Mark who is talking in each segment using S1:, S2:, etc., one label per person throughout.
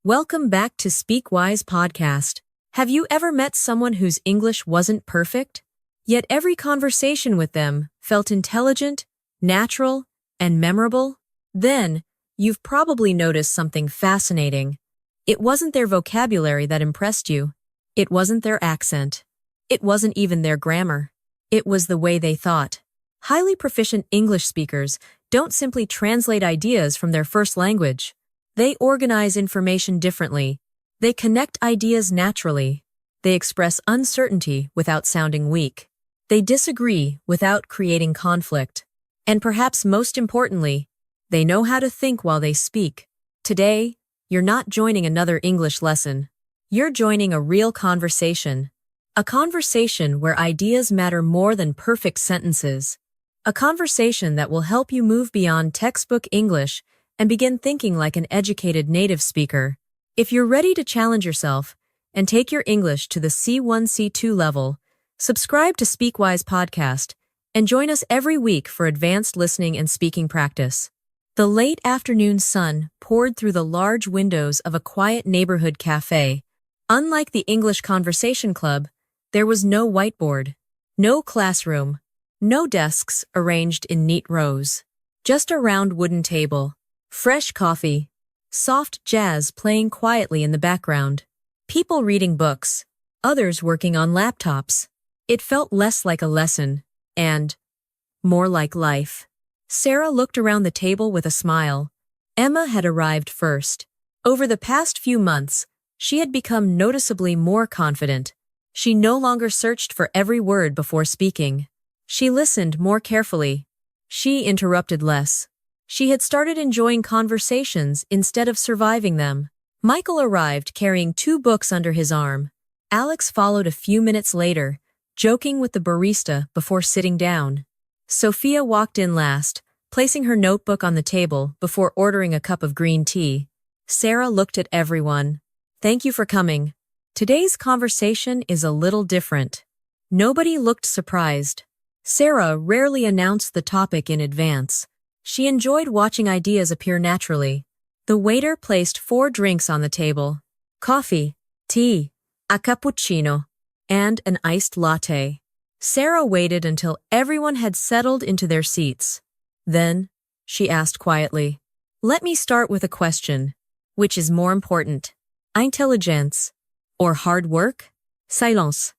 S1: Welcome back to Speakwise podcast. Have you ever met someone whose English wasn't perfect, yet every conversation with them felt intelligent, natural, and memorable? Then, you've probably noticed something fascinating. It wasn't their vocabulary that impressed you. It wasn't their accent. It wasn't even their grammar. It was the way they thought. Highly proficient English speakers don't simply translate ideas from their first language. They organize information differently. They connect ideas naturally. They express uncertainty without sounding weak. They disagree without creating conflict. And perhaps most importantly, they know how to think while they speak. Today, you're not joining another English lesson. You're joining a real conversation. A conversation where ideas matter more than perfect sentences. A conversation that will help you move beyond textbook English and begin thinking like an educated native speaker. If you're ready to challenge yourself and take your English to the C1-C2 level, subscribe to Speakwise podcast and join us every week for advanced listening and speaking practice. The late afternoon sun poured through the large windows of a quiet neighborhood café. Unlike the English Conversation Club, there was no whiteboard, no classroom, no desks arranged in neat rows. Just a round wooden table. Fresh coffee, soft jazz playing quietly in the background, people reading books, others working on laptops. It felt less like a lesson, and more like life. Sarah looked around the table with a smile. Emma had arrived first. Over the past few months, she had become noticeably more confident. She no longer searched for every word before speaking. She listened more carefully. She interrupted less. She had started enjoying conversations instead of surviving them. Michael arrived carrying 2 books under his arm. Alex followed a few minutes later, joking with the barista before sitting down. Sophia walked in last, placing her notebook on the table before ordering a cup of green tea. Sarah looked at everyone. Thank you for coming. Today's conversation is a little different. Nobody looked surprised. Sarah rarely announced the topic in advance. She enjoyed watching ideas appear naturally. The waiter placed 4 drinks on the table: coffee, tea, a cappuccino, and an iced latte. Sarah waited until everyone had settled into their seats. Then, she asked quietly, "Let me start with a question. Which is more important? Intelligence or hard work?" Silence.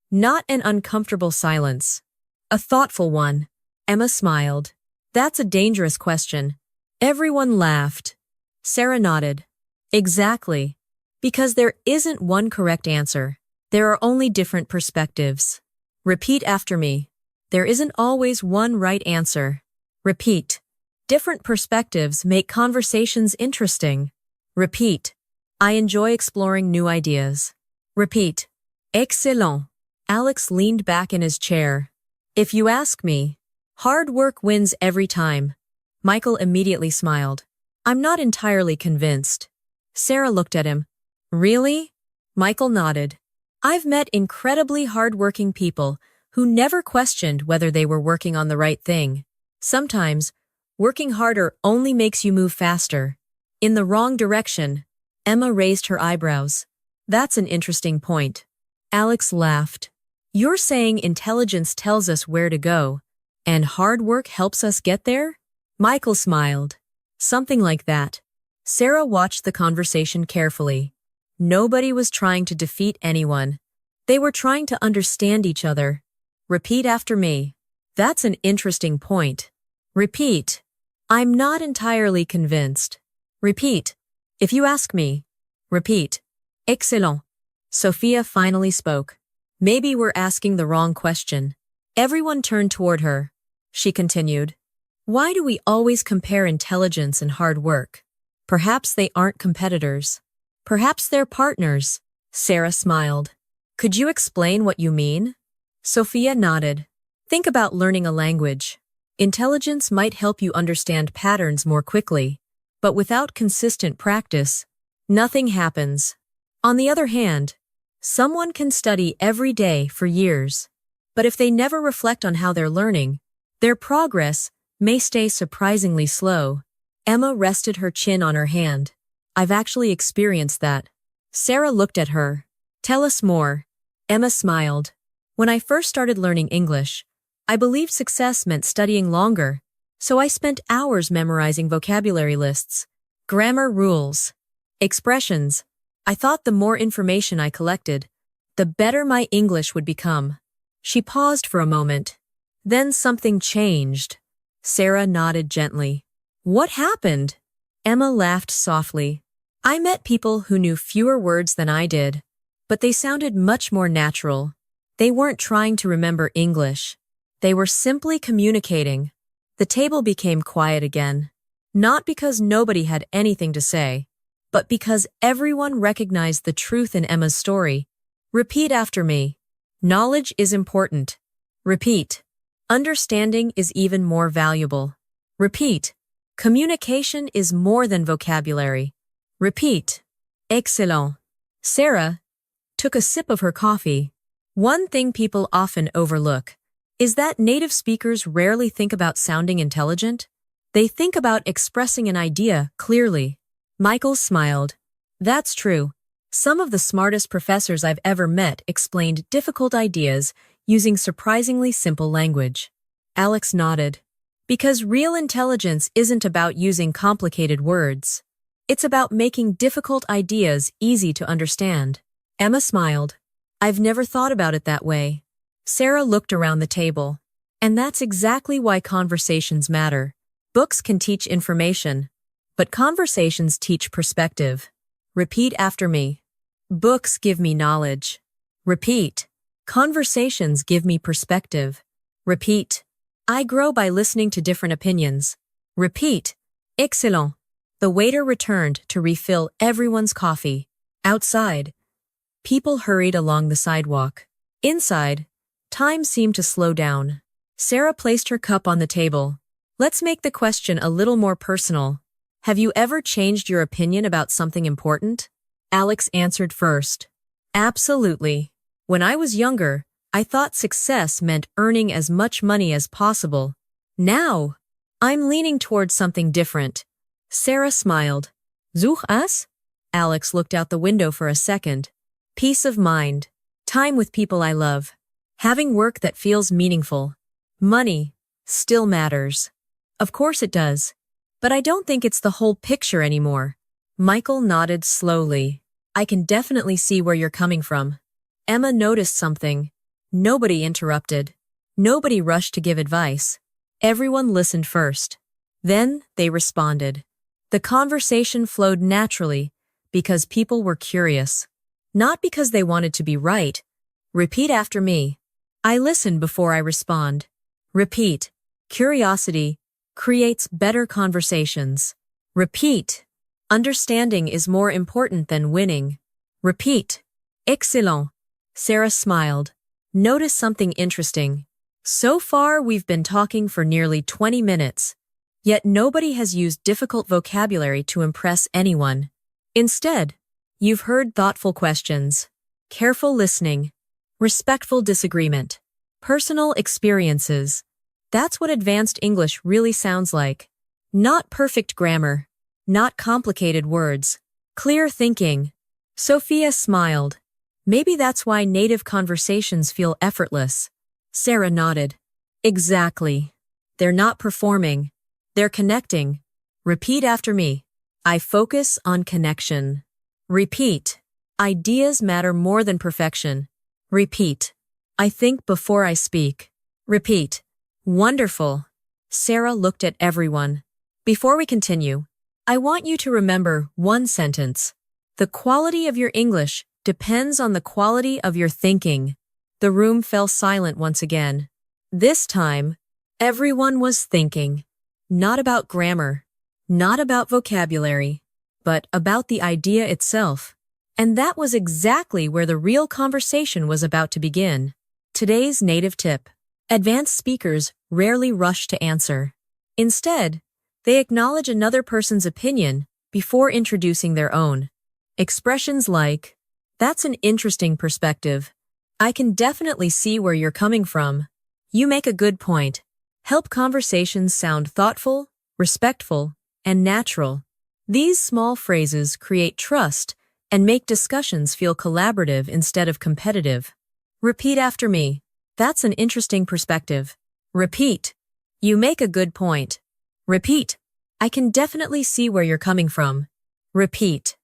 S1: Not an uncomfortable silence. A thoughtful one. Emma smiled. "That's a dangerous question." Everyone laughed. Sarah nodded. "Exactly. Because there isn't one correct answer. There are only different perspectives. Repeat after me. There isn't always one right answer. Repeat. Different perspectives make conversations interesting. Repeat. I enjoy exploring new ideas. Repeat. Excellent. Alex leaned back in his chair. "If you ask me, hard work wins every time." Michael immediately smiled. "I'm not entirely convinced." Sarah looked at him. "Really?" Michael nodded. "I've met incredibly hard-working people who never questioned whether they were working on the right thing. Sometimes, working harder only makes you move faster. In the wrong direction." Emma raised her eyebrows. "That's an interesting point." Alex laughed. "You're saying intelligence tells us where to go, and hard work helps us get there?" Michael smiled. "Something like that." Sarah watched the conversation carefully. Nobody was trying to defeat anyone. They were trying to understand each other. Repeat after me. "That's an interesting point." Repeat. "I'm not entirely convinced." Repeat. "If you ask me." Repeat. Excellent. Sophia finally spoke. "Maybe we're asking the wrong question." Everyone turned toward her. She continued. "Why do we always compare intelligence and hard work? Perhaps they aren't competitors. Perhaps they're partners." Sarah smiled. "Could you explain what you mean?" Sophia nodded. "Think about learning a language. Intelligence might help you understand patterns more quickly, but without consistent practice, nothing happens. On the other hand, someone can study every day for years, but if they never reflect on how they're learning, their progress may stay surprisingly slow." Emma rested her chin on her hand. I've actually experienced that. Sarah looked at her. Tell us more. Emma smiled. When I first started learning English, I believed success meant studying longer, so I spent hours memorizing vocabulary lists, grammar rules, expressions. I thought the more information I collected, the better my English would become. She paused for a moment. Then something changed. Sarah nodded gently. What happened? Emma laughed softly. I met people who knew fewer words than I did, but they sounded much more natural. They weren't trying to remember English. They were simply communicating. The table became quiet again. Not because nobody had anything to say, but because everyone recognized the truth in Emma's story. Repeat after me. Knowledge is important. Repeat. Understanding is even more valuable. Repeat. Communication is more than vocabulary. Repeat. Excellent. Sarah took a sip of her coffee. One thing people often overlook is that native speakers rarely think about sounding intelligent. They think about expressing an idea clearly. Michael smiled. That's true. Some of the smartest professors I've ever met explained difficult ideas using surprisingly simple language. Alex nodded. Because real intelligence isn't about using complicated words. It's about making difficult ideas easy to understand. Emma smiled. I've never thought about it that way. Sarah looked around the table. And that's exactly why conversations matter. Books can teach information, but conversations teach perspective. Repeat after me. Books give me knowledge. Repeat. Conversations give me perspective. Repeat. I grow by listening to different opinions. Repeat. Excellent. The waiter returned to refill everyone's coffee. Outside, people hurried along the sidewalk. Inside, time seemed to slow down. Sarah placed her cup on the table. Let's make the question a little more personal. Have you ever changed your opinion about something important? Alex answered first. Absolutely. When I was younger, I thought success meant earning as much money as possible. Now, I'm leaning towards something different. Sarah smiled. Such as? Alex looked out the window for a second. Peace of mind. Time with people I love. Having work that feels meaningful. Money still matters. Of course it does. But I don't think it's the whole picture anymore. Michael nodded slowly. I can definitely see where you're coming from. Emma noticed something. Nobody interrupted. Nobody rushed to give advice. Everyone listened first. Then they responded. The conversation flowed naturally because people were curious. Not because they wanted to be right. Repeat after me. I listen before I respond. Repeat. Curiosity creates better conversations. Repeat. Understanding is more important than winning. Repeat. Excellent. Sarah smiled. Notice something interesting. So far, we've been talking for nearly 20 minutes. Yet nobody has used difficult vocabulary to impress anyone. Instead, you've heard thoughtful questions, careful listening, respectful disagreement, personal experiences. That's what advanced English really sounds like. Not perfect grammar, not complicated words, clear thinking. Sophia smiled. Maybe that's why native conversations feel effortless. Sarah nodded. Exactly. They're not performing. They're connecting. Repeat after me. I focus on connection. Repeat. Ideas matter more than perfection. Repeat. I think before I speak. Repeat. Wonderful. Sarah looked at everyone. Before we continue, I want you to remember one sentence. The quality of your English depends on the quality of your thinking. The room fell silent once again. This time, everyone was thinking. Not about grammar, not about vocabulary, but about the idea itself. And that was exactly where the real conversation was about to begin. Today's native tip. Advanced speakers rarely rush to answer. Instead, they acknowledge another person's opinion before introducing their own. Expressions like, "That's an interesting perspective. I can definitely see where you're coming from. You make a good point," help conversations sound thoughtful, respectful, and natural. These small phrases create trust and make discussions feel collaborative instead of competitive. Repeat after me. That's an interesting perspective. Repeat. You make a good point. Repeat. I can definitely see where you're coming from. Repeat.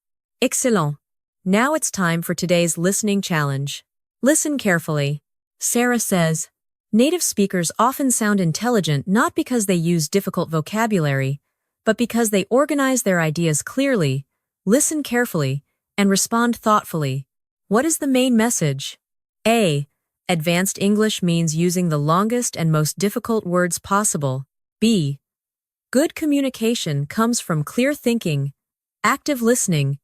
S1: Excellent. Now it's time for today's listening challenge. Listen carefully. Sarah says, native speakers often sound intelligent not because they use difficult vocabulary, but because they organize their ideas clearly, listen carefully, and respond thoughtfully. What is the main message? A. Advanced English means using the longest and most difficult words possible. B. Good communication comes from clear thinking, active listening,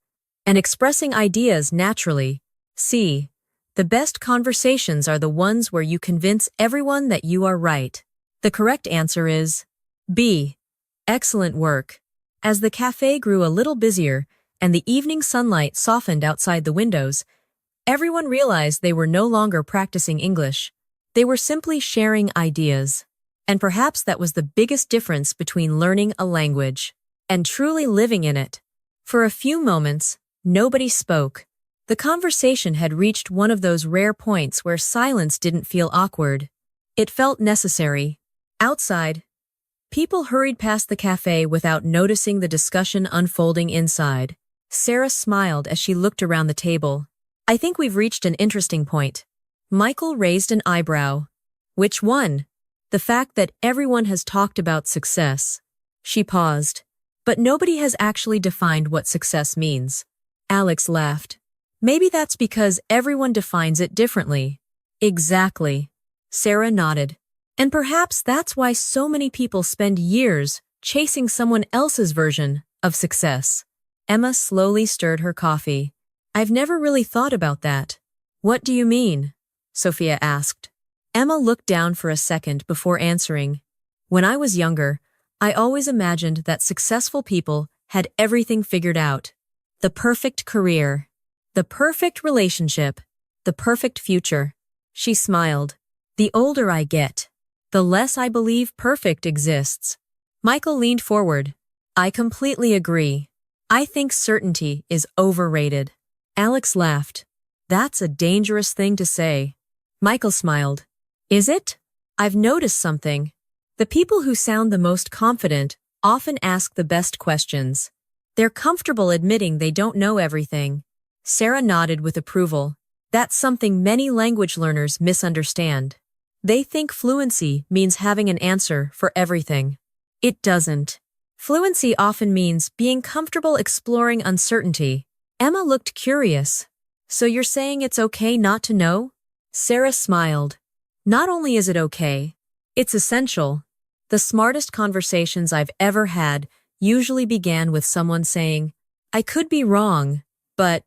S1: and expressing ideas naturally. C. The best conversations are the ones where you convince everyone that you are right. The correct answer is B. Excellent work. As the café grew a little busier and the evening sunlight softened outside the windows, everyone realized they were no longer practicing English. They were simply sharing ideas. And perhaps that was the biggest difference between learning a language and truly living in it. For a few moments, nobody spoke. The conversation had reached one of those rare points where silence didn't feel awkward. It felt necessary. Outside, people hurried past the café without noticing the discussion unfolding inside. Sarah smiled as she looked around the table. I think we've reached an interesting point. Michael raised an eyebrow. Which one? The fact that everyone has talked about success. She paused. But nobody has actually defined what success means. Alex laughed. Maybe that's because everyone defines it differently. Exactly. Sarah nodded. And perhaps that's why so many people spend years chasing someone else's version of success. Emma slowly stirred her coffee. I've never really thought about that. What do you mean? Sophia asked. Emma looked down for a second before answering. When I was younger, I always imagined that successful people had everything figured out. The perfect career. The perfect relationship. The perfect future. She smiled. The older I get, the less I believe perfect exists. Michael leaned forward. I completely agree. I think certainty is overrated. Alex laughed. That's a dangerous thing to say. Michael smiled. Is it? I've noticed something. The people who sound the most confident often ask the best questions. They're comfortable admitting they don't know everything. Sarah nodded with approval. That's something many language learners misunderstand. They think fluency means having an answer for everything. It doesn't. Fluency often means being comfortable exploring uncertainty. Emma looked curious. So you're saying it's okay not to know? Sarah smiled. Not only is it okay, it's essential. The smartest conversations I've ever had usually began with someone saying, I could be wrong, but…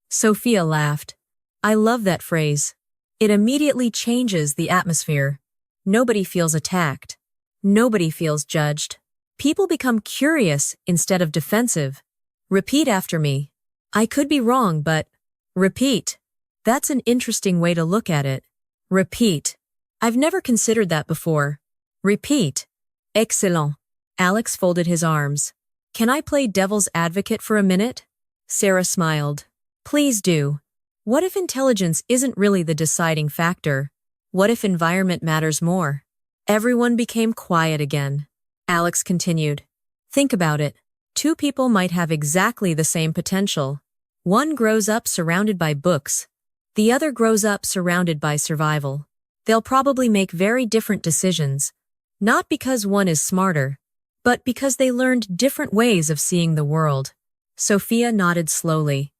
S1: Sophia laughed. I love that phrase. It immediately changes the atmosphere. Nobody feels attacked. Nobody feels judged. People become curious instead of defensive. Repeat after me. I could be wrong, but… Repeat. That's an interesting way to look at it. Repeat. I've never considered that before. Repeat. Excellent. Alex folded his arms. Can I play devil's advocate for a minute? Sarah smiled. Please do. What if intelligence isn't really the deciding factor? What if environment matters more? Everyone became quiet again. Alex continued. Think about it. Two people might have exactly the same potential. One grows up surrounded by books. The other grows up surrounded by survival. They'll probably make very different decisions. Not because one is smarter, but because they learned different ways of seeing the world. Sophia nodded slowly.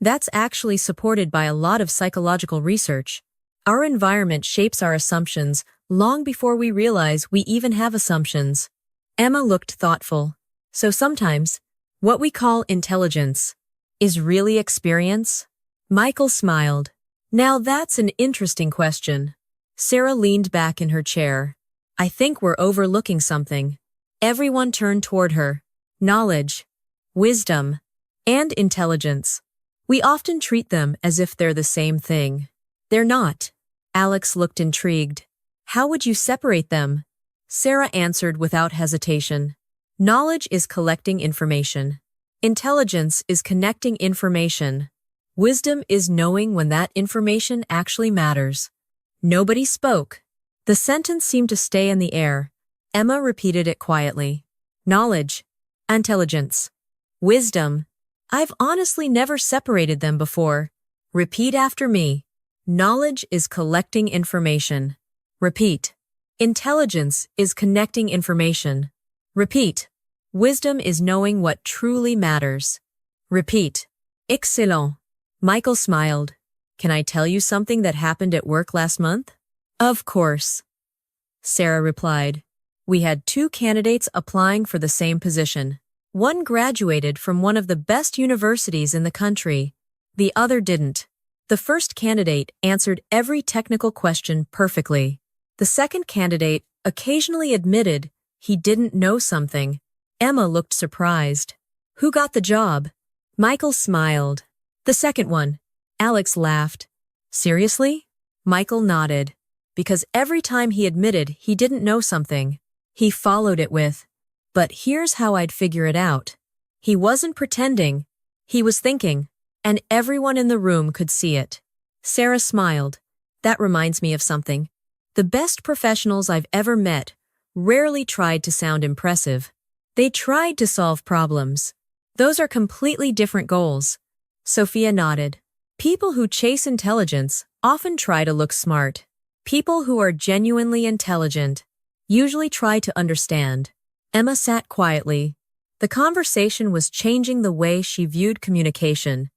S1: That's actually supported by a lot of psychological research. Our environment shapes our assumptions long before we realize we even have assumptions. Emma looked thoughtful. So sometimes, what we call intelligence is really experience? Michael smiled. Now that's an interesting question. Sarah leaned back in her chair. I think we're overlooking something. Everyone turned toward her. Knowledge, wisdom, and intelligence. We often treat them as if they're the same thing. They're not. Alex looked intrigued. How would you separate them? Sarah answered without hesitation. Knowledge is collecting information. Intelligence is connecting information. Wisdom is knowing when that information actually matters. Nobody spoke. The sentence seemed to stay in the air. Emma repeated it quietly. Knowledge. Intelligence. Wisdom. I've honestly never separated them before. Repeat after me. Knowledge is collecting information. Repeat. Intelligence is connecting information. Repeat. Wisdom is knowing what truly matters. Repeat. Excellent. Michael smiled. Can I tell you something that happened at work last month? Of course. Sarah replied. We had 2 candidates applying for the same position. One graduated from one of the best universities in the country. The other didn't. The first candidate answered every technical question perfectly. The second candidate occasionally admitted he didn't know something. Emma looked surprised. Who got the job? Michael smiled. The second one. Alex laughed. Seriously? Michael nodded. Because every time he admitted he didn't know something, he followed it with, but here's how I'd figure it out. He wasn't pretending. He was thinking, and everyone in the room could see it. Sarah smiled. That reminds me of something. The best professionals I've ever met rarely tried to sound impressive. They tried to solve problems. Those are completely different goals. Sophia nodded. People who chase intelligence often try to look smart. People who are genuinely intelligent usually try to understand. Emma sat quietly. The conversation was changing the way she viewed communication.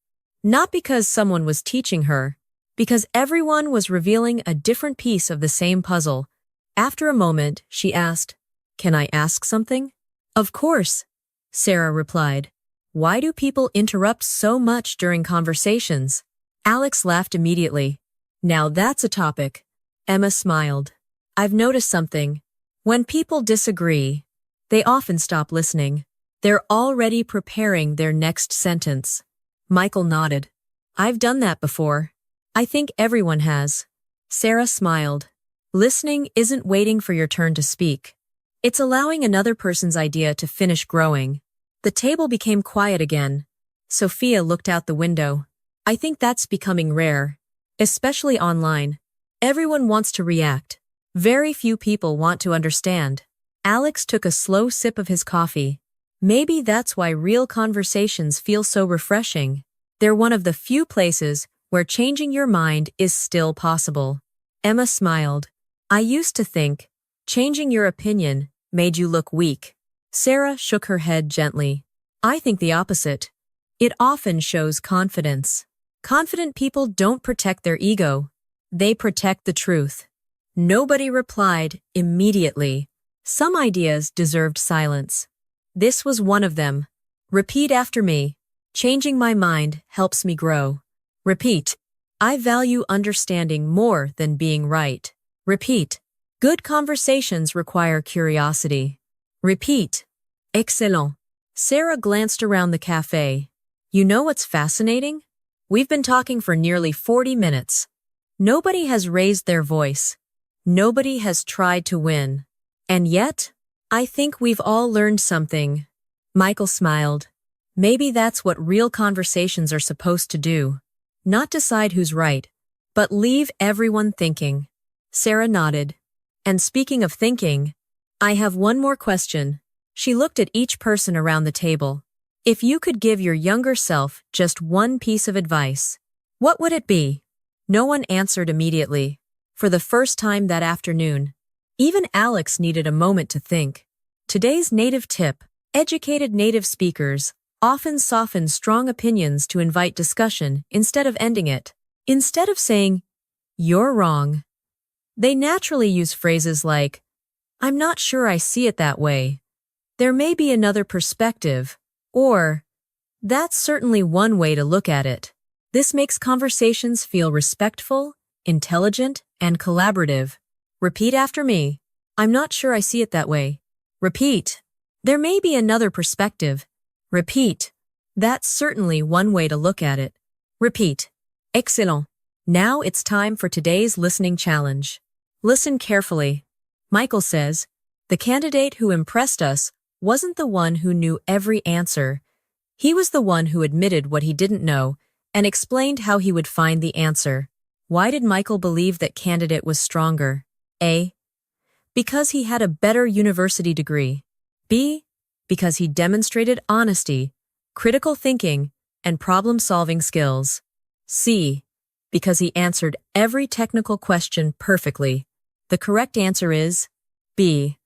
S1: Not because someone was teaching her, because everyone was revealing a different piece of the same puzzle. After a moment, she asked, Can I ask something? Of course, Sarah replied. Why do people interrupt so much during conversations? Alex laughed immediately. Now that's a topic. Emma smiled. I've noticed something. When people disagree, they often stop listening. They're already preparing their next sentence. Michael nodded. I've done that before. I think everyone has. Sarah smiled. Listening isn't waiting for your turn to speak. It's allowing another person's idea to finish growing. The table became quiet again. Sophia looked out the window. I think that's becoming rare, especially online. Everyone wants to react. Very few people want to understand. Alex took a slow sip of his coffee. Maybe that's why real conversations feel so refreshing. They're one of the few places where changing your mind is still possible. Emma smiled. I used to think changing your opinion made you look weak. Sarah shook her head gently. I think the opposite. It often shows confidence. Confident people don't protect their ego. They protect the truth. Nobody replied immediately. Some ideas deserved silence. This was one of them. Repeat after me. Changing my mind helps me grow. Repeat. I value understanding more than being right. Repeat. Good conversations require curiosity. Repeat. Excellent. Sarah glanced around the café. You know what's fascinating? We've been talking for nearly 40 minutes. Nobody has raised their voice. Nobody has tried to win. And yet, I think we've all learned something. Michael smiled. Maybe that's what real conversations are supposed to do. Not decide who's right, but leave everyone thinking. Sarah nodded. And speaking of thinking, I have one more question. She looked at each person around the table. If you could give your younger self just one piece of advice, what would it be? No one answered immediately. For the first time that afternoon, even Alex needed a moment to think. Today's native tip: educated native speakers often soften strong opinions to invite discussion instead of ending it. Instead of saying, "You're wrong," they naturally use phrases like, "I'm not sure I see it that way," "There may be another perspective," or, "That's certainly one way to look at it." This makes conversations feel respectful, intelligent, and collaborative. Repeat after me. I'm not sure I see it that way. Repeat. There may be another perspective. Repeat. That's certainly one way to look at it. Repeat. Excellent. Now it's time for today's listening challenge. Listen carefully. Michael says, the candidate who impressed us wasn't the one who knew every answer. He was the one who admitted what he didn't know and explained how he would find the answer. Why did Michael believe that candidate was stronger? A. Because he had a better university degree. B. Because he demonstrated honesty, critical thinking, and problem-solving skills. C. Because he answered every technical question perfectly. The correct answer is B.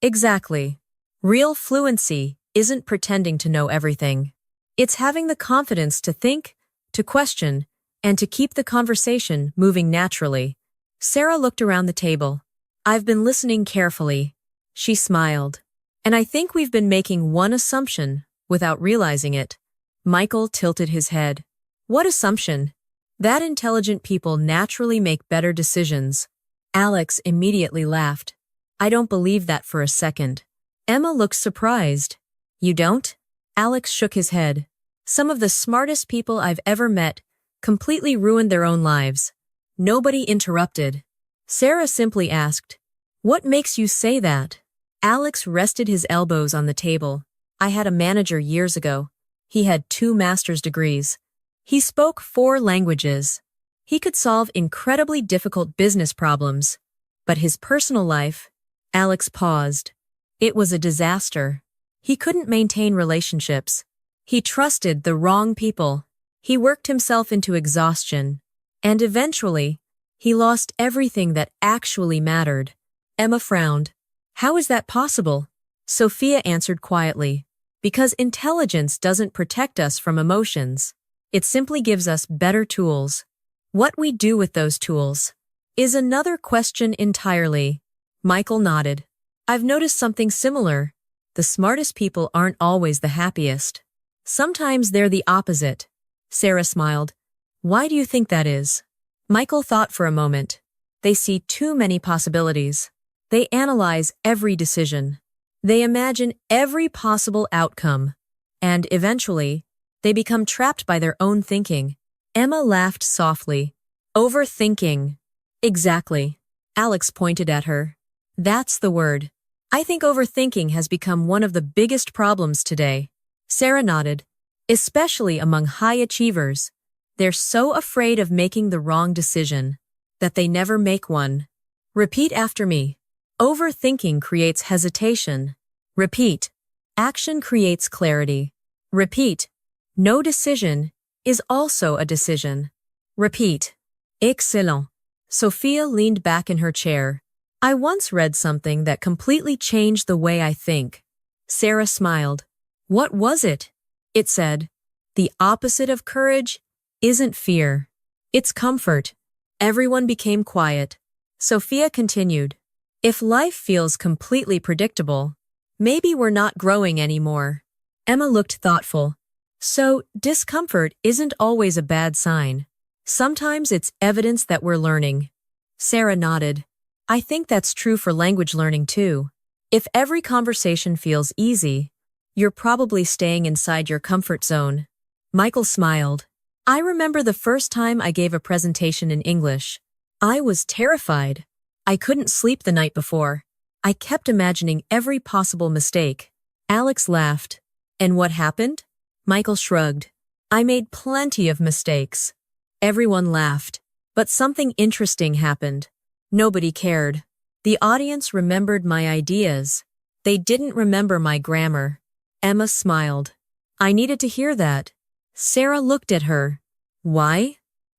S1: Exactly. Real fluency isn't pretending to know everything. It's having the confidence to think, to question, and to keep the conversation moving naturally. Sarah looked around the table. I've been listening carefully. She smiled. And I think we've been making one assumption without realizing it. Michael tilted his head. What assumption? That intelligent people naturally make better decisions. Alex immediately laughed. I don't believe that for a second. Emma looked surprised. You don't? Alex shook his head. Some of the smartest people I've ever met completely ruined their own lives. Nobody interrupted. Sarah simply asked, What makes you say that? Alex rested his elbows on the table. I had a manager years ago. He had 2 master's degrees. He spoke 4 languages. He could solve incredibly difficult business problems. But his personal life, Alex paused. It was a disaster. He couldn't maintain relationships. He trusted the wrong people. He worked himself into exhaustion. And eventually, he lost everything that actually mattered. Emma frowned. How is that possible? Sophia answered quietly. Because intelligence doesn't protect us from emotions. It simply gives us better tools. What we do with those tools is another question entirely. Michael nodded. I've noticed something similar. The smartest people aren't always the happiest. Sometimes they're the opposite. Sarah smiled. Why do you think that is? Michael thought for a moment. They see too many possibilities. They analyze every decision. They imagine every possible outcome. And eventually, they become trapped by their own thinking. Emma laughed softly. Overthinking. Exactly. Alex pointed at her. That's the word. I think overthinking has become one of the biggest problems today. Sarah nodded. Especially among high achievers. They're so afraid of making the wrong decision that they never make one. Repeat after me. Overthinking creates hesitation. Repeat. Action creates clarity. Repeat. No decision is also a decision. Repeat. Excellent. Sophia leaned back in her chair. I once read something that completely changed the way I think. Sarah smiled. What was it? It said, the opposite of courage isn't fear. It's comfort. Everyone became quiet. Sophia continued. If life feels completely predictable, maybe we're not growing anymore. Emma looked thoughtful. So, discomfort isn't always a bad sign. Sometimes it's evidence that we're learning. Sarah nodded. I think that's true for language learning too. If every conversation feels easy, you're probably staying inside your comfort zone. Michael smiled. I remember the first time I gave a presentation in English. I was terrified. I couldn't sleep the night before. I kept imagining every possible mistake. Alex laughed. And what happened? Michael shrugged. I made plenty of mistakes. Everyone laughed. But something interesting happened. Nobody cared. The audience remembered my ideas. They didn't remember my grammar. Emma smiled. I needed to hear that. Sarah looked at her. Why?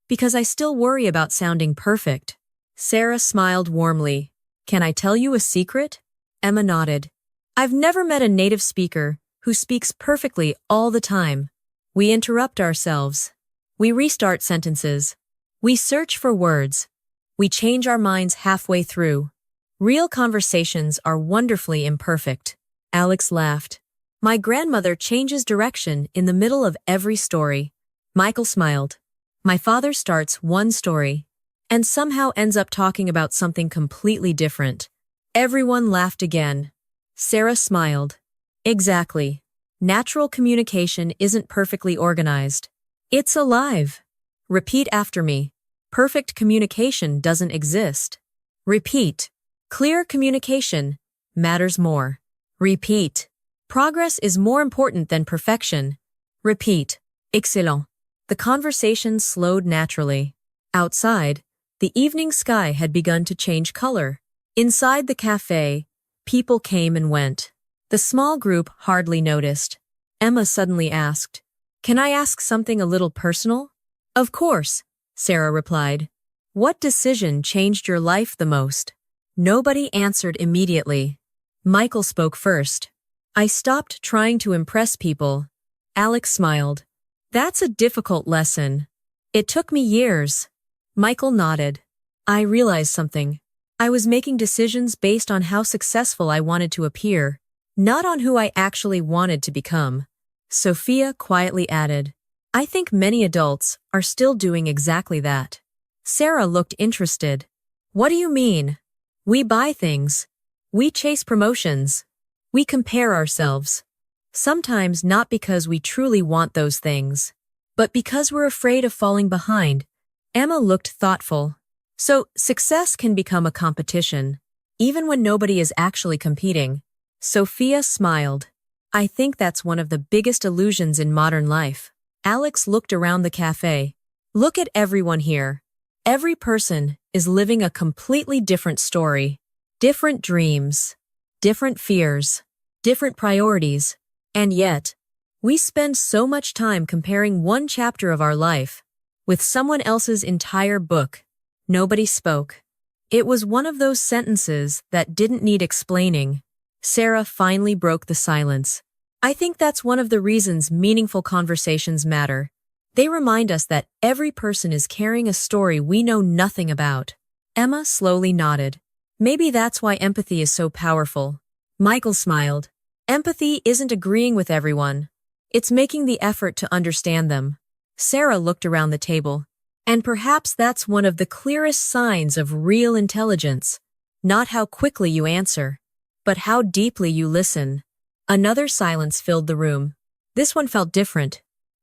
S1: Because I still worry about sounding perfect. Sarah smiled warmly. Can I tell you a secret? Emma nodded. I've never met a native speaker who speaks perfectly all the time. We interrupt ourselves. We restart sentences. We search for words. We change our minds halfway through. Real conversations are wonderfully imperfect. Alex laughed. My grandmother changes direction in the middle of every story. Michael smiled. My father starts one story and somehow ends up talking about something completely different. Everyone laughed again. Sarah smiled. Exactly. Natural communication isn't perfectly organized. It's alive. Repeat after me. Perfect communication doesn't exist. Repeat. Clear communication matters more. Repeat. Progress is more important than perfection. Repeat. Excellent. The conversation slowed naturally. Outside, the evening sky had begun to change color. Inside the café, people came and went. The small group hardly noticed. Emma suddenly asked, "Can I ask something a little personal?" "Of course," Sarah replied. "What decision changed your life the most?" Nobody answered immediately. Michael spoke first. "I stopped trying to impress people." Alex smiled. "That's a difficult lesson." "It took me years." Michael nodded. "I realized something. I was making decisions based on how successful I wanted to appear, not on who I actually wanted to become." Sophia quietly added, "I think many adults are still doing exactly that." Sarah looked interested. "What do you mean?" "We buy things. We chase promotions. We compare ourselves. Sometimes not because we truly want those things, but because we're afraid of falling behind." Emma looked thoughtful. "So, success can become a competition, even when nobody is actually competing." Sophia smiled. "I think that's one of the biggest illusions in modern life." Alex looked around the cafe. "Look at everyone here. Every person is living a completely different story. Different dreams, different fears, different priorities. And yet, we spend so much time comparing one chapter of our life with someone else's entire book." Nobody spoke. It was one of those sentences that didn't need explaining. Sarah finally broke the silence. "I think that's one of the reasons meaningful conversations matter. They remind us that every person is carrying a story we know nothing about." Emma slowly nodded. "Maybe that's why empathy is so powerful." Michael smiled. "Empathy isn't agreeing with everyone. It's making the effort to understand them." Sarah looked around the table. "And perhaps that's one of the clearest signs of real intelligence. Not how quickly you answer, but how deeply you listen." Another silence filled the room. This one felt different.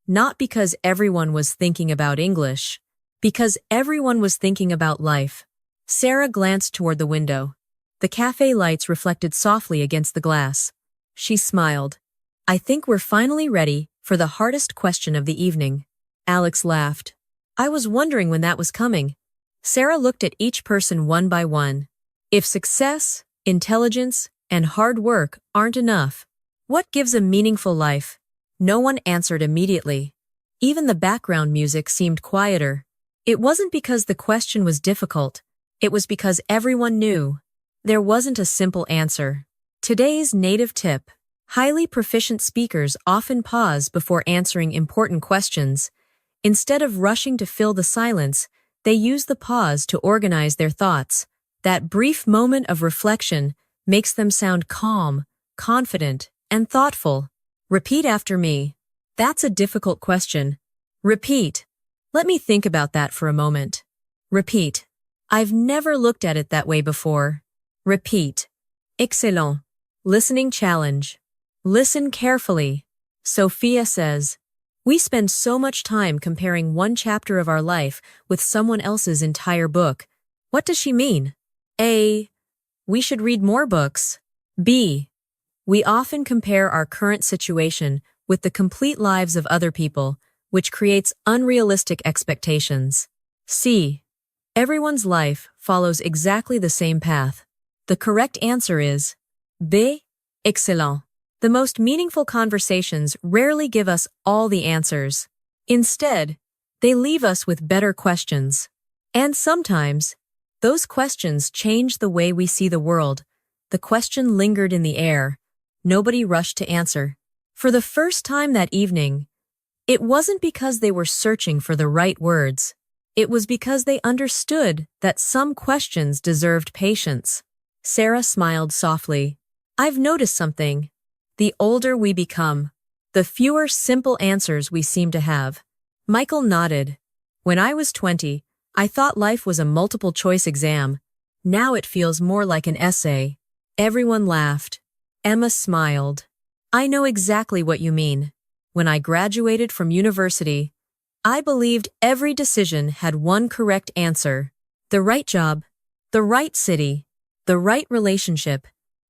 S1: Not because everyone was thinking about English, because everyone was thinking about life. Sarah glanced toward the window. The cafe lights reflected softly against the glass. She smiled. "I think we're finally ready for the hardest question of the evening." Alex laughed. "I was wondering when that was coming." Sarah looked at each person one by one. "If success, intelligence, and hard work aren't enough, what gives a meaningful life?" No one answered immediately. Even the background music seemed quieter. It wasn't because the question was difficult. It was because everyone knew. There wasn't a simple answer. Today's native tip. Highly proficient speakers often pause before answering important questions. Instead of rushing to fill the silence, they use the pause to organize their thoughts. That brief moment of reflection makes them sound calm, confident, and thoughtful. Repeat after me. That's a difficult question. Repeat. Let me think about that for a moment. Repeat. I've never looked at it that way before. Repeat. Excellent. Listening challenge. Listen carefully. Sophia says, "We spend so much time comparing one chapter of our life with someone else's entire book." What does she mean? A. We should read more books. B. We often compare our current situation with the complete lives of other people, which creates unrealistic expectations. C. Everyone's life follows exactly the same path. The correct answer is B. Excellent. The most meaningful conversations rarely give us all the answers. Instead, they leave us with better questions. And sometimes, those questions change the way we see the world. The question lingered in the air. Nobody rushed to answer. For the first time that evening, it wasn't because they were searching for the right words. It was because they understood that some questions deserved patience. Sarah smiled softly. "I've noticed something. The older we become, the fewer simple answers we seem to have." Michael nodded. "When I was 20, I thought life was a multiple-choice exam. Now it feels more like an essay." Everyone laughed. Emma smiled. "I know exactly what you mean. When I graduated from university, I believed every decision had one correct answer. The right job, the right city, the right relationship,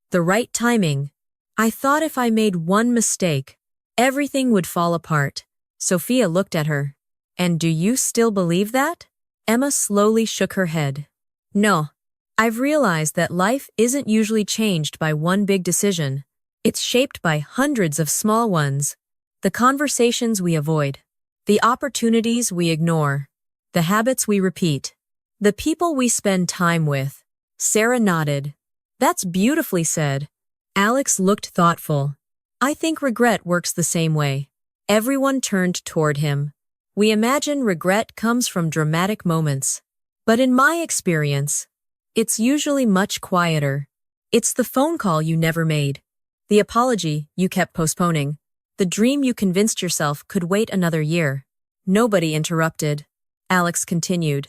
S1: the right timing. I thought if I made one mistake, Everything would fall apart. Sophia looked at her. And do you still believe that? Emma slowly shook her head. No. I've realized that life isn't usually changed by one big decision. It's shaped by hundreds of small ones. The conversations we avoid. The opportunities we ignore. The habits we repeat. The people we spend time with. Sarah nodded. That's beautifully said. Alex looked thoughtful. I think regret works the same way. Everyone turned toward him. We imagine regret comes from dramatic moments. But in my experience, it's usually much quieter. It's the phone call you never made. The apology you kept postponing. The dream you convinced yourself could wait another year. Nobody interrupted. Alex continued.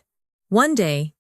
S1: One day,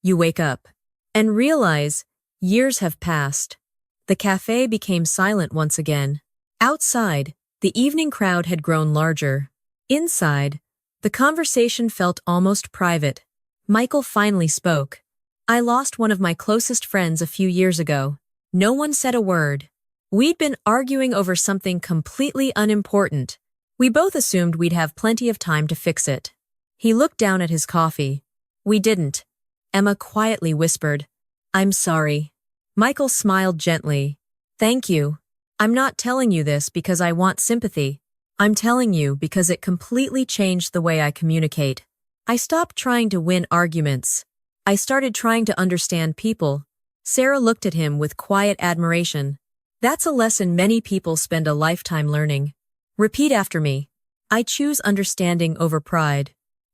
S1: you wake up and realize years have passed. The café became silent once again. Outside, the evening crowd had grown larger. Inside, the conversation felt almost private. Michael finally spoke. I lost one of my closest friends a few years ago. No one said a word. We'd been arguing over something completely unimportant. We both assumed we'd have plenty of time to fix it. He looked down at his coffee. We didn't. Emma quietly whispered, I'm sorry. Michael smiled gently. Thank you. I'm not telling you this because I want sympathy. I'm telling you because it completely changed the way I communicate. I stopped trying to win arguments. I started trying to understand people. Sarah looked at him with quiet admiration. That's a lesson many people spend a lifetime learning. Repeat after me. I choose understanding over pride.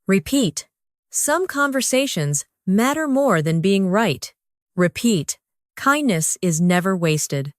S1: Repeat. Some conversations matter more than being right. Repeat. Kindness is never wasted.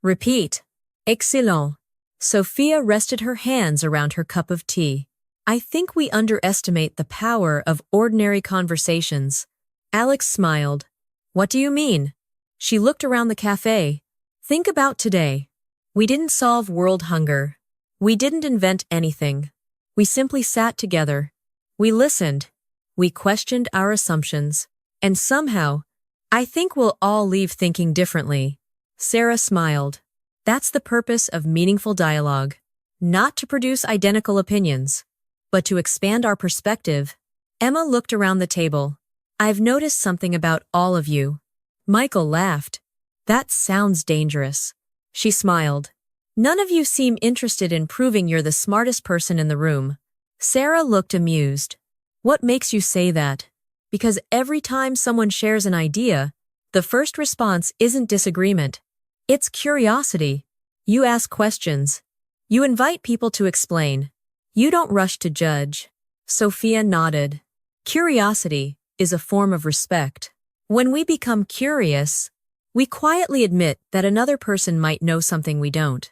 S1: Repeat. Excellent. Sophia rested her hands around her cup of tea. I think we underestimate the power of ordinary conversations. Alex smiled. What do you mean? She looked around the cafe. Think about today. We didn't solve world hunger. We didn't invent anything. We simply sat together. We listened. We questioned our assumptions. And somehow, I think we'll all leave thinking differently. Sarah smiled. That's the purpose of meaningful dialogue. Not to produce identical opinions, but to expand our perspective. Emma looked around the table. I've noticed something about all of you. Michael laughed. That sounds dangerous. She smiled. None of you seem interested in proving you're the smartest person in the room. Sarah looked amused. What makes you say that? Because every time someone shares an idea, the first response isn't disagreement. It's curiosity. You ask questions. You invite people to explain. You don't rush to judge. Sophia nodded. Curiosity is a form of respect. When we become curious, we quietly admit that another person might know something we don't.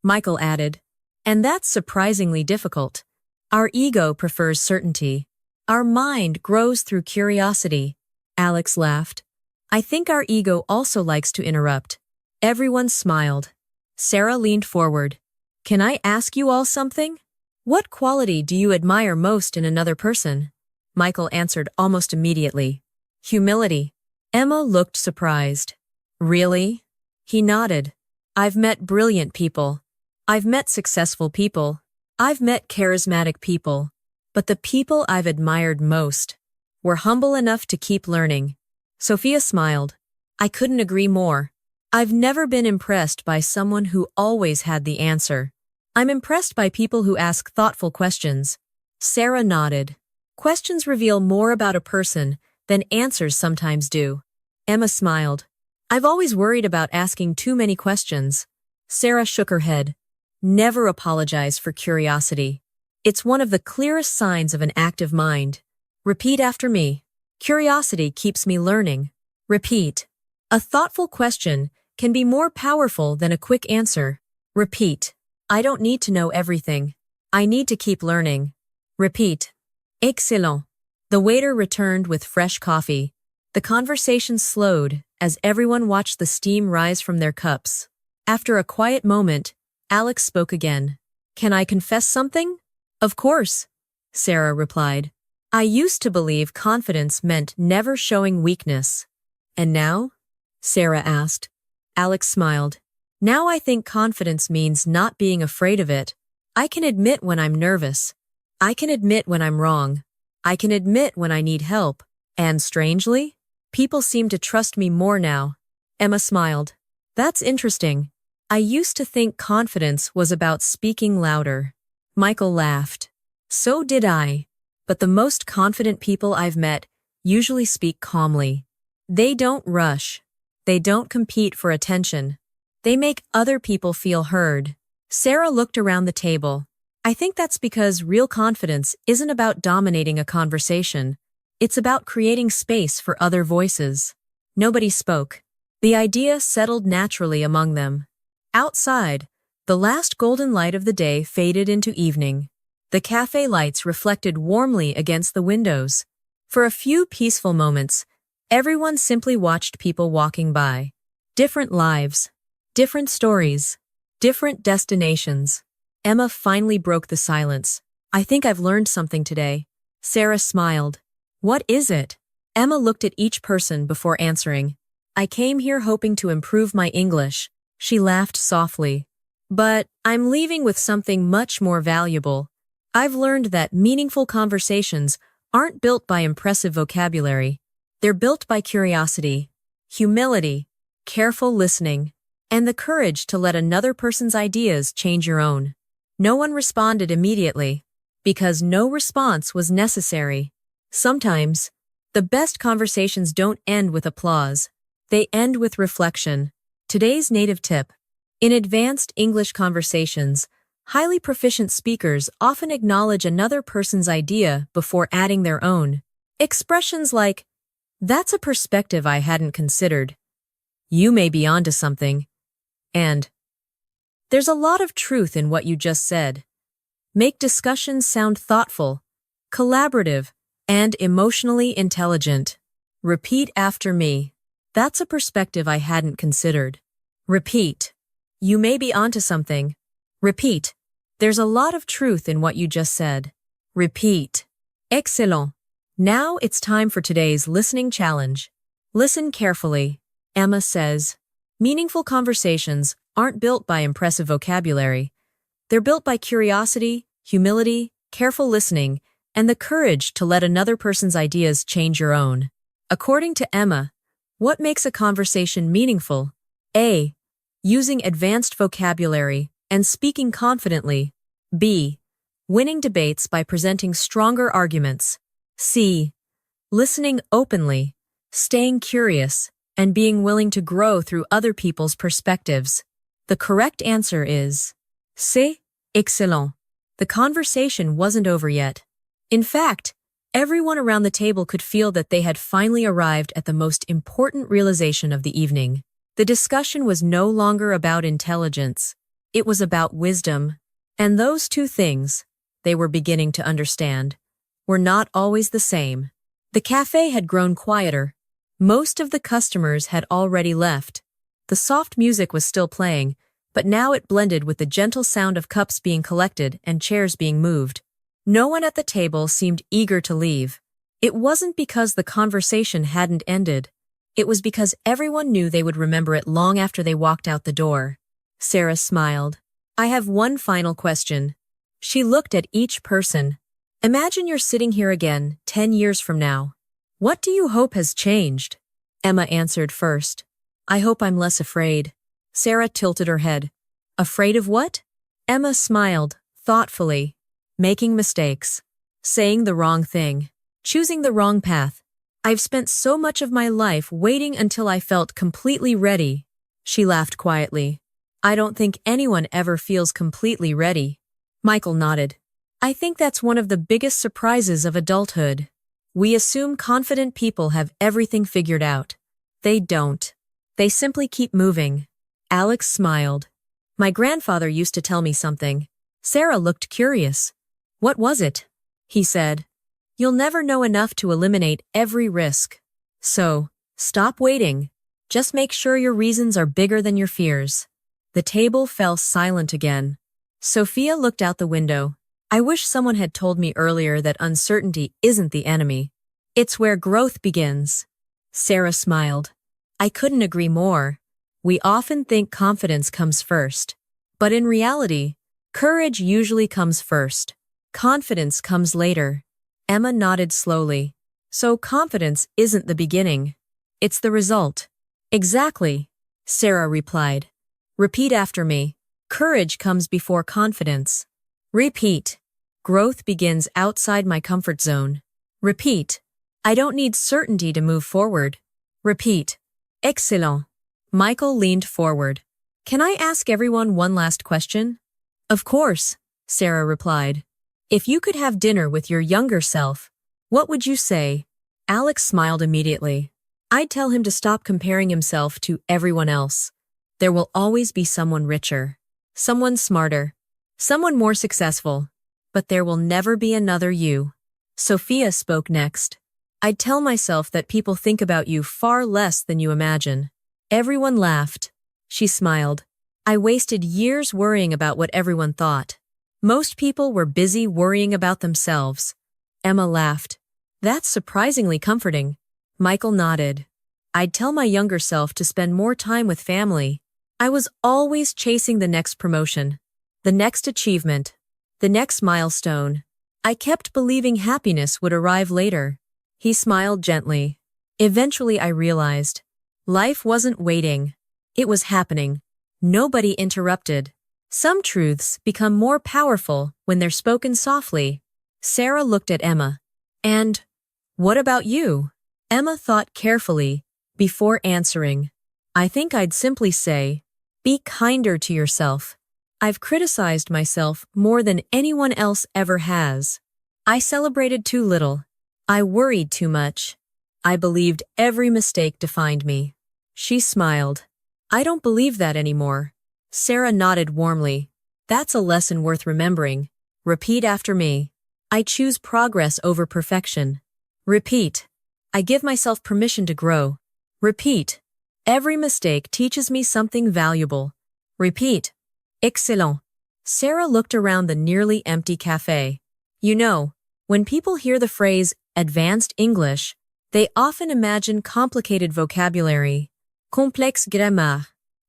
S1: Michael added, and that's surprisingly difficult. Our ego prefers certainty. Our mind grows through curiosity. Alex laughed. I think our ego also likes to interrupt. Everyone smiled. Sarah leaned forward. Can I ask you all something? What quality do you admire most in another person? Michael answered almost immediately. Humility. Emma looked surprised. Really? He nodded. I've met brilliant people. I've met successful people. I've met charismatic people. But the people I've admired most were humble enough to keep learning. Sophia smiled. I couldn't agree more. I've never been impressed by someone who always had the answer. I'm impressed by people who ask thoughtful questions. Sarah nodded. Questions reveal more about a person than answers sometimes do. Emma smiled. I've always worried about asking too many questions. Sarah shook her head. Never apologize for curiosity. It's one of the clearest signs of an active mind. Repeat after me. Curiosity keeps me learning. Repeat. A thoughtful question can be more powerful than a quick answer. Repeat. I don't need to know everything. I need to keep learning. Repeat. Excellent. The waiter returned with fresh coffee. The conversation slowed as everyone watched the steam rise from their cups. After a quiet moment, Alex spoke again. Can I confess something? Of course, Sarah replied. I used to believe confidence meant never showing weakness. And now? Sarah asked. Alex smiled. Now I think confidence means not being afraid of it. I can admit when I'm nervous. I can admit when I'm wrong. I can admit when I need help. And strangely, people seem to trust me more now. Emma smiled. That's interesting. I used to think confidence was about speaking louder. Michael laughed. So did I. But the most confident people I've met usually speak calmly. They don't rush. They don't compete for attention. They make other people feel heard. Sarah looked around the table. I think that's because real confidence isn't about dominating a conversation. It's about creating space for other voices. Nobody spoke. The idea settled naturally among them. Outside, the last golden light of the day faded into evening. The café lights reflected warmly against the windows. For a few peaceful moments, everyone simply watched people walking by. Different lives, different stories, different destinations. Emma finally broke the silence. I think I've learned something today. Sarah smiled. What is it? Emma looked at each person before answering. I came here hoping to improve my English. She laughed softly. But I'm leaving with something much more valuable. I've learned that meaningful conversations aren't built by impressive vocabulary. They're built by curiosity, humility, careful listening, and the courage to let another person's ideas change your own. No one responded immediately, because no response was necessary. Sometimes, the best conversations don't end with applause. They end with reflection. Today's native tip. In advanced English conversations, highly proficient speakers often acknowledge another person's idea before adding their own. Expressions like, that's a perspective I hadn't considered. You may be onto something. And, there's a lot of truth in what you just said. Make discussions sound thoughtful, collaborative, and emotionally intelligent. Repeat after me. That's a perspective I hadn't considered. Repeat. You may be onto something. Repeat. There's a lot of truth in what you just said. Repeat. Excellent. Now it's time for today's listening challenge. Listen carefully. Emma says, meaningful conversations aren't built by impressive vocabulary. They're built by curiosity, humility, careful listening, and the courage to let another person's ideas change your own. According to Emma, what makes a conversation meaningful? A. Using advanced vocabulary and speaking confidently. B. Winning debates by presenting stronger arguments. C. Listening openly, staying curious, and being willing to grow through other people's perspectives. The correct answer is C. Excellent. The conversation wasn't over yet. In fact, everyone around the table could feel that they had finally arrived at the most important realization of the evening. The discussion was no longer about intelligence. It was about wisdom. And those two things, they were beginning to understand, were not always the same. The cafe had grown quieter. Most of the customers had already left. The soft music was still playing, but now it blended with the gentle sound of cups being collected and chairs being moved. No one at the table seemed eager to leave. It wasn't because the conversation hadn't ended. It was because everyone knew they would remember it long after they walked out the door. Sarah smiled. I have one final question. She looked at each person. Imagine you're sitting here again, 10 years from now. What do you hope has changed? Emma answered first. I hope I'm less afraid. Sarah tilted her head. Afraid of what? Emma smiled, thoughtfully. Making mistakes. Saying the wrong thing. Choosing the wrong path. I've spent so much of my life waiting until I felt completely ready. She laughed quietly. I don't think anyone ever feels completely ready. Michael nodded. I think that's one of the biggest surprises of adulthood. We assume confident people have everything figured out. They don't. They simply keep moving. Alex smiled. My grandfather used to tell me something. Sarah looked curious. What was it? He said. You'll never know enough to eliminate every risk. So, stop waiting. Just make sure your reasons are bigger than your fears. The table fell silent again. Sophia looked out the window. I wish someone had told me earlier that uncertainty isn't the enemy. It's where growth begins. Sarah smiled. I couldn't agree more. We often think confidence comes first. But in reality, Courage usually comes first. Confidence comes later. Emma nodded slowly. So confidence isn't the beginning. It's the result. Exactly, Sarah replied. Repeat after me. Courage comes before confidence. Repeat. Growth begins outside my comfort zone. Repeat. I don't need certainty to move forward. Repeat. Excellent. Michael leaned forward. Can I ask everyone one last question? Of course, Sarah replied. If you could have dinner with your younger self, what would you say? Alex smiled immediately. I'd tell him to stop comparing himself to everyone else. There will always be someone richer, someone smarter, someone more successful, but there will never be another you. Sophia spoke next. I'd tell myself that people think about you far less than you imagine. Everyone laughed. She smiled. I wasted years worrying about what everyone thought. Most people were busy worrying about themselves. Emma laughed. That's surprisingly comforting. Michael nodded. I'd tell my younger self to spend more time with family. I was always chasing the next promotion, the next achievement, the next milestone. I kept believing happiness would arrive later. He smiled gently. Eventually I realized. Life wasn't waiting. It was happening. Nobody interrupted. Some truths become more powerful when they're spoken softly. Sarah looked at Emma. And, what about you? Emma thought carefully before answering. I think I'd simply say, be kinder to yourself. I've criticized myself more than anyone else ever has. I celebrated too little. I worried too much. I believed every mistake defined me. She smiled. I don't believe that anymore. Sarah nodded warmly. That's a lesson worth remembering. Repeat after me. I choose progress over perfection. Repeat. I give myself permission to grow. Repeat. Every mistake teaches me something valuable. Repeat. Excellent. Sarah looked around the nearly empty café. You know, when people hear the phrase advanced English, they often imagine complicated vocabulary, complexe grammaire,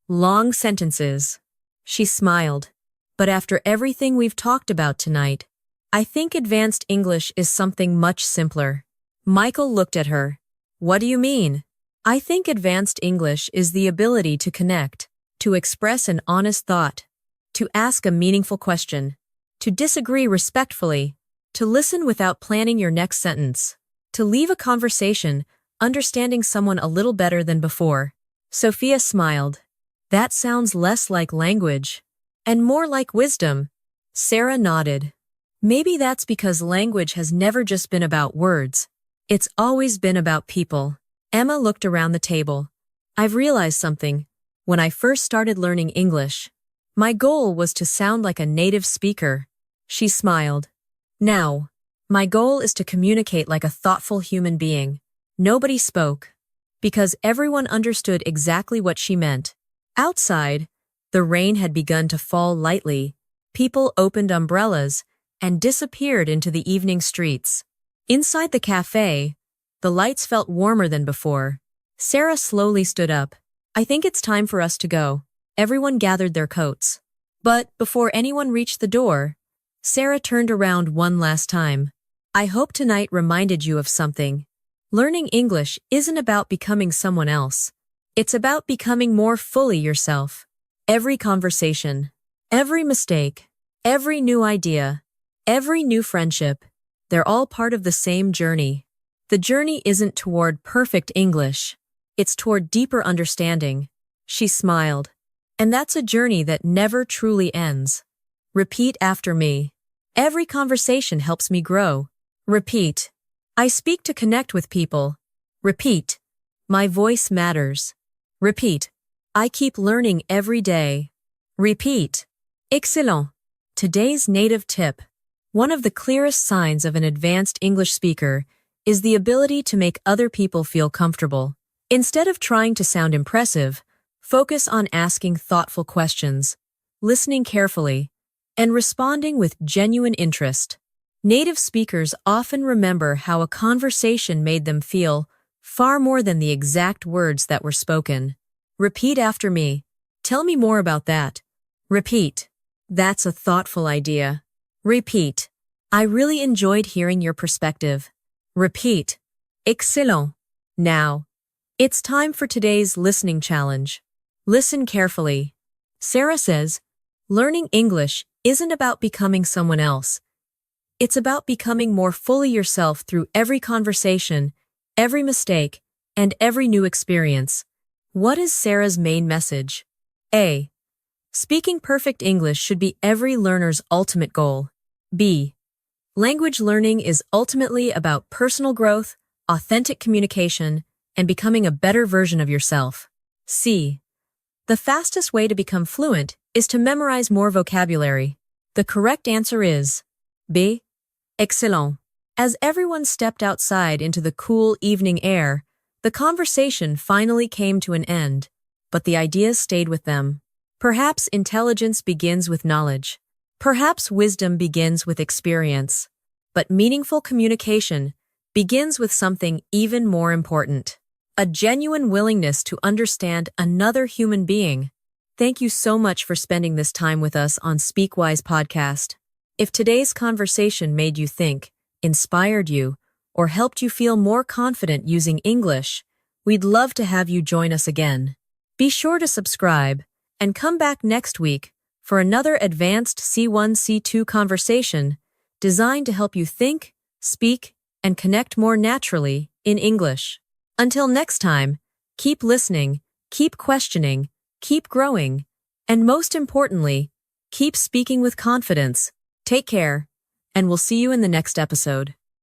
S1: long sentences. She smiled. But after everything we've talked about tonight, I think advanced English is something much simpler. Michael looked at her. What do you mean? I think advanced English is the ability to connect, to express an honest thought, to ask a meaningful question, to disagree respectfully, to listen without planning your next sentence, to leave a conversation understanding someone a little better than before. Sophia smiled. That sounds less like language and more like wisdom. Sarah nodded. Maybe that's because language has never just been about words. It's always been about people. Emma looked around the table. I've realized something. When I first started learning English, my goal was to sound like a native speaker. She smiled. Now, my goal is to communicate like a thoughtful human being. Nobody spoke, because everyone understood exactly what she meant. Outside, the rain had begun to fall lightly. People opened umbrellas and disappeared into the evening streets. Inside the café, the lights felt warmer than before. Sarah slowly stood up. I think it's time for us to go. Everyone gathered their coats. But before anyone reached the door, Sarah turned around one last time. I hope tonight reminded you of something. Learning English isn't about becoming someone else. It's about becoming more fully yourself. Every conversation, every mistake, every new idea, every new friendship, they're all part of the same journey. The journey isn't toward perfect English. It's toward deeper understanding. She smiled. And that's a journey that never truly ends. Repeat after me. Every conversation helps me grow. Repeat. I speak to connect with people. Repeat. My voice matters. Repeat. I keep learning every day. Repeat. Excellent. Today's native tip. One of the clearest signs of an advanced English speaker is the ability to make other people feel comfortable. Instead of trying to sound impressive, focus on asking thoughtful questions, listening carefully, and responding with genuine interest. Native speakers often remember how a conversation made them feel far more than the exact words that were spoken. Repeat after me. Tell me more about that. Repeat. That's a thoughtful idea. Repeat. I really enjoyed hearing your perspective. Repeat. Excellent. Now, it's time for today's listening challenge. Listen carefully. Sarah says, learning English isn't about becoming someone else. It's about becoming more fully yourself through every conversation, every mistake, and every new experience. What is Sarah's main message? A. Speaking perfect English should be every learner's ultimate goal. B. Language learning is ultimately about personal growth, authentic communication, and becoming a better version of yourself. C. The fastest way to become fluent is to memorize more vocabulary. The correct answer is B. Excellent. As everyone stepped outside into the cool evening air, the conversation finally came to an end, but the ideas stayed with them. Perhaps intelligence begins with knowledge. Perhaps wisdom begins with experience. But meaningful communication begins with something even more important: a genuine willingness to understand another human being. Thank you so much for spending this time with us on Speakwise podcast. If today's conversation made you think, inspired you, or helped you feel more confident using English, we'd love to have you join us again. Be sure to subscribe and come back next week for another advanced C1-C2 conversation designed to help you think, speak, and connect more naturally in English. Until next time, keep listening, keep questioning, keep growing, and most importantly, keep speaking with confidence. Take care, and we'll see you in the next episode.